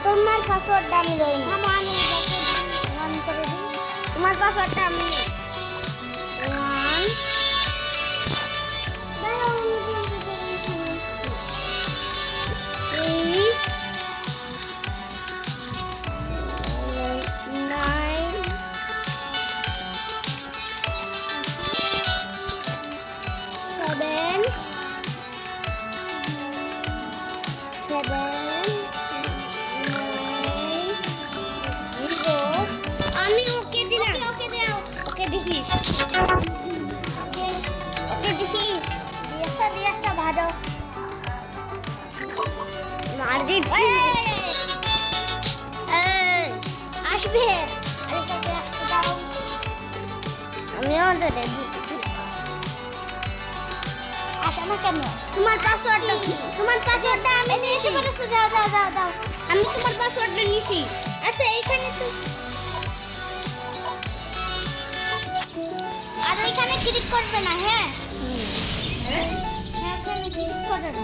তোমার পাসওয়ার্ডটা আমি লই না তোমার পাসওয়ার্ডটা আমি 7 আমি ওকে দিলাম ওকে দিছি দিয়েছা ভালো মার দিছি আসবে আমিও ধরে দিচ্ছি আসা না কেন তোমার পাসওয়ার্ডটা আমি এসে বলেছি দাও আমি তোমার পাসওয়ার্ডটা নিছি আচ্ছা এইখানে তো আর ওইখানে ক্লিক করবে না হ্যাঁ এখানে ক্লিক করবে না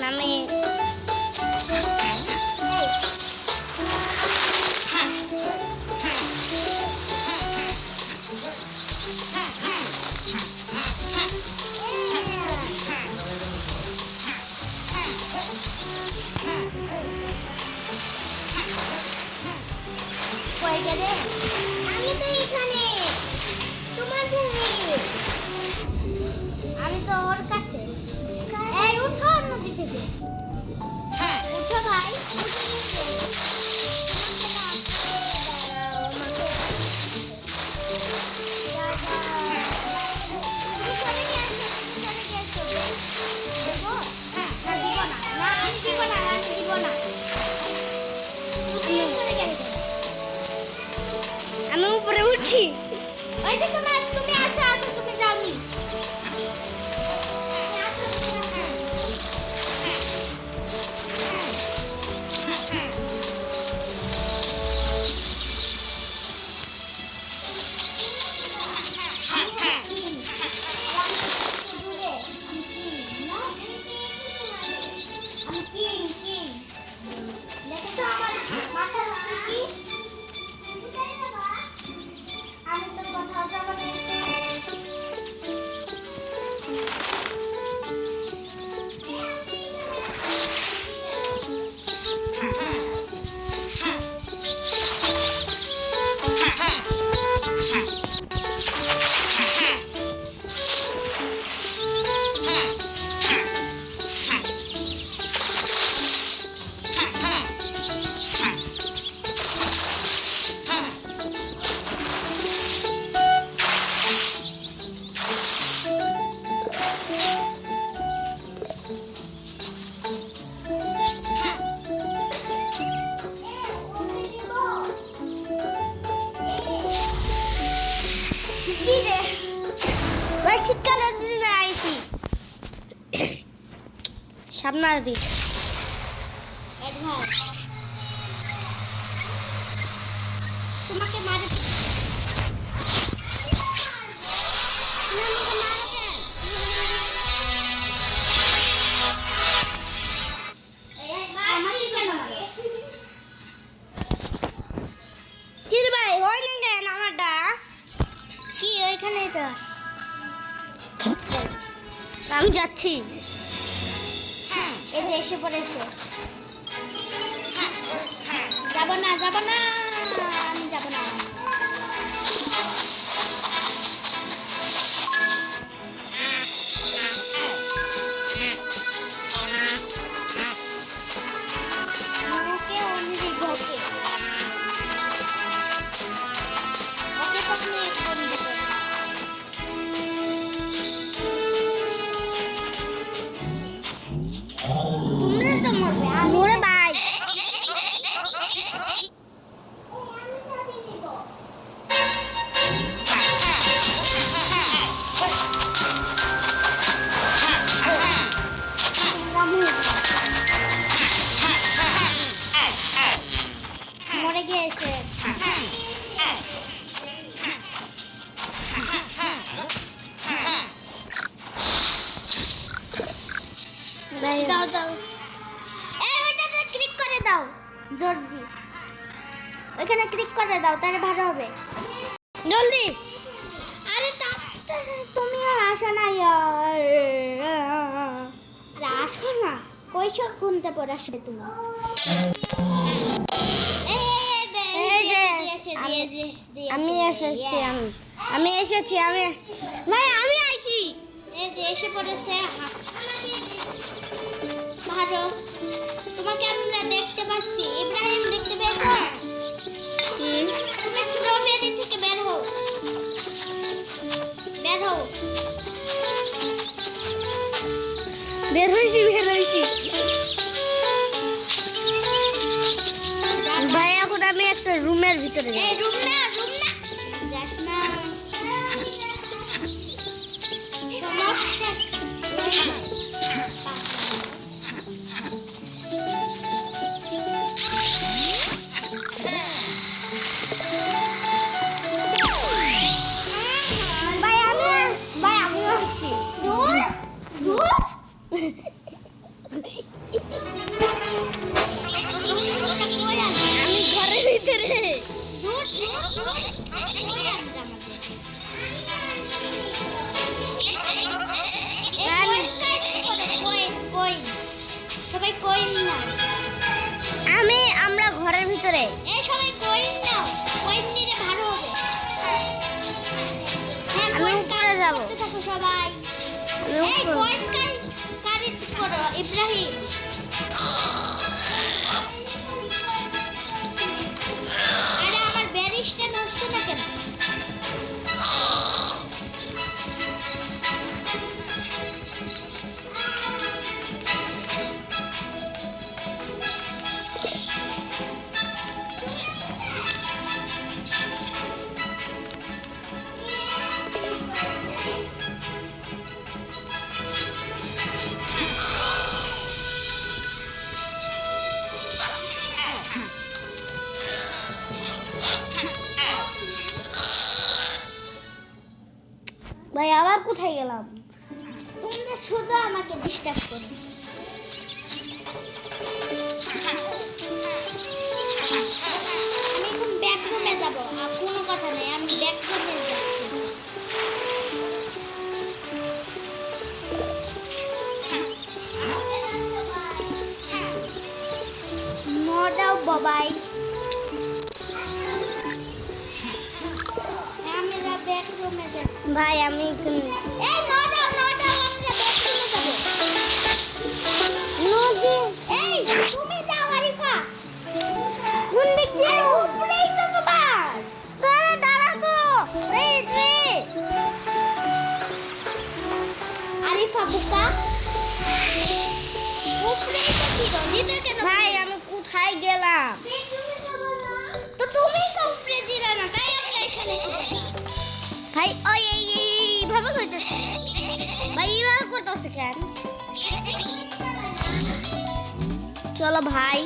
আমি আমি তো এখানে তোমার আমি তো ওর কাছে এই উঠো নদী থেকে উঠো ভাই আমি উপরে উঠি ওই যে তুমি আসো তুমি যাওনি শীতকালের দিনে আইছি সামনে দিস তোমাকে মারে ভাই হয় না কেন আমারটা কি ওইখানে তো আমি যাচ্ছি এই যে এসে পড়েছে যাব না আমি যাব না হয়েছে। দাও দাও, ওইটাতে ক্লিক করে দাও জর্জি, ওখানে ক্লিক করে দাও, তাহলে ভালো হবে জলদি। আরে তুমিও আসো না ইয়ার, আসো না, কইসব ঘুমতে পড়ে আসবে তুমি। আমি এসেছি, আমি এসেছি, ভাই আমি আসি। এই যে এসে পড়েছে। ভালো, তোমাকে আমরা দেখতে পাচ্ছি। ইব্রাহিম দেখতে বের হও, তুমি স্ট্রবেরি থেকে বের হও, বের হও। বের হইছি ভাই। এখন আমি একটা রুমের ভিতরে যাই। রুম না যাস না, সমস্যা। আমি আসছি। আমি ঘরের ভিতরে। সবাই কইন না, আমরা ঘরের ভিতরে। সবাই কইন নাও, কইন নিলে ভালো হবে। আমি উপরে যাব। সবাই কইন কারেক্ট করো ইব্রাহিম। আরে আমার ব্যারিশটা নষ্ট না কেন? ভাই আবার কোথায় গেলাম? তোমরা শুধু আমাকে ডিস্টার্ব করো। আমি এখন ব্যাকরুমে যাব। কোনো কথা নেই, আমি ব্যাকরুমে যাচ্ছি। মজাও বাবাই। ভাই আমি এই নদী এই তুমি যাও আরিফা। কোন দিক দিয়ে? উপরেই তো তোমার। তোরা দাঁড়া তো। এই যে আরিফা বুকা উপরেই তো ছিল। নিতে কেন? ভাই আমি কোথায় গেলাম? তো তুমি তো উপরে দিলা না, তাই আমরা এখানে ভাই। ওই ভাবে কইতেছে ভাই, এইভাবে করতেছে কেন? চলো ভাই,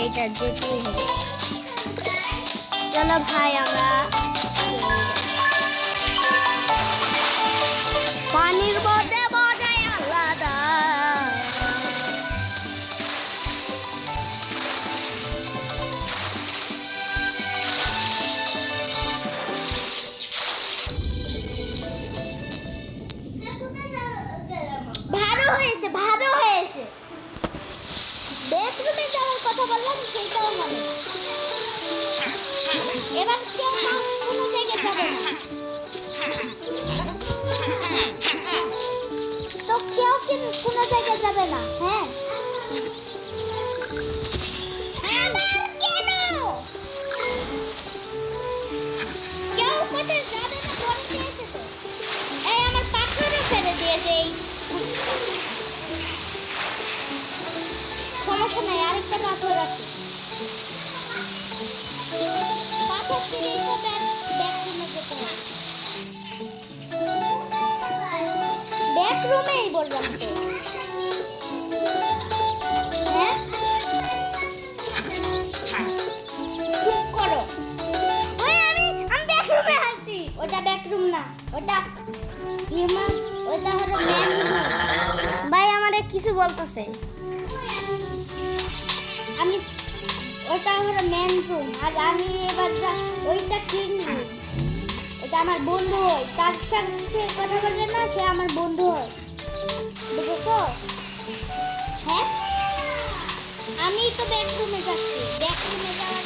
এটা যেতেই হবে। চলো ভাই, আমরা পানির মধ্যে মজাই আলাদা। ভালো হয়েছে। বেডরুমে যাওয়ার কথা বললাম, সেটাও মনে। এবার কেউ কোনো জায়গায় যাবে না, তো কেউ কোনো জায়গায় যাবে না। হ্যাঁ কেউ কোথায় যাবে না, এই আমার পাথরও ফেলে দিয়েছে। সমস্যা নাই, আরেকটা পাথর আছে। পাথর থেকে ব্যাকরুমে যেতে হবে। ব্যাকরুমেই বললাম তো। হ্যাঁ বলতেছে আমি ওইটা আমার মেন রুম আর আমি এবার ওইটা ক্লিন রুম। এটা আমার বন্ধু হয়, তার সাথে কথা বললে না সে আমার বন্ধু হয়, বুঝেছো? হ্যাঁ আমি তো বেডরুমে যাচ্ছি, বেডরুমে যাওয়ার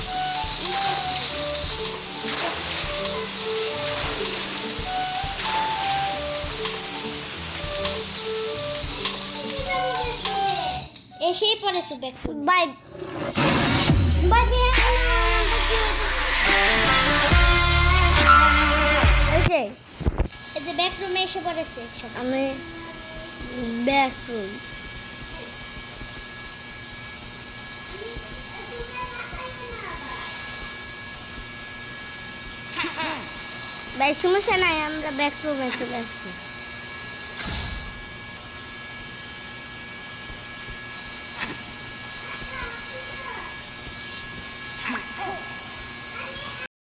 এসেই পড়েছে বেডরুম। বাই বাই এই যে বেডরুমে এসে পড়েছে। আমি বেডরুম ভাই সমস্যা নাই, আমরা বেডরুমে চলে আসছি।